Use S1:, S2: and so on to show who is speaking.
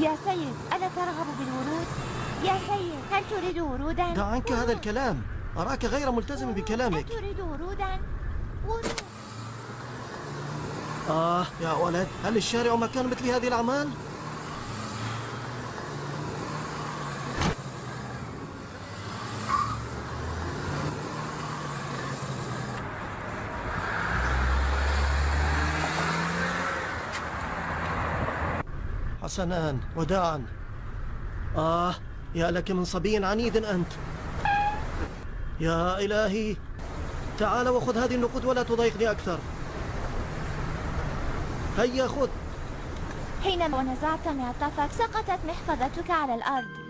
S1: يا سيد، ألا ترغب بالورود؟ يا سيد، هل تريد ورودا؟
S2: دع عنك هذا الكلام، أراك غير ملتزم بكلامك.
S1: هل تريد ورودا؟ ورود.
S2: يا ولد، هل الشارع مكان مثل هذه الأعمال؟ حسناً، وداعاً. يا لك من صبي عنيد أنت. يا إلهي، تعال وخذ هذه النقود ولا تضايقني أكثر. هيا خذ.
S1: حينما نزعت معطفك سقطت محفظتك على الأرض.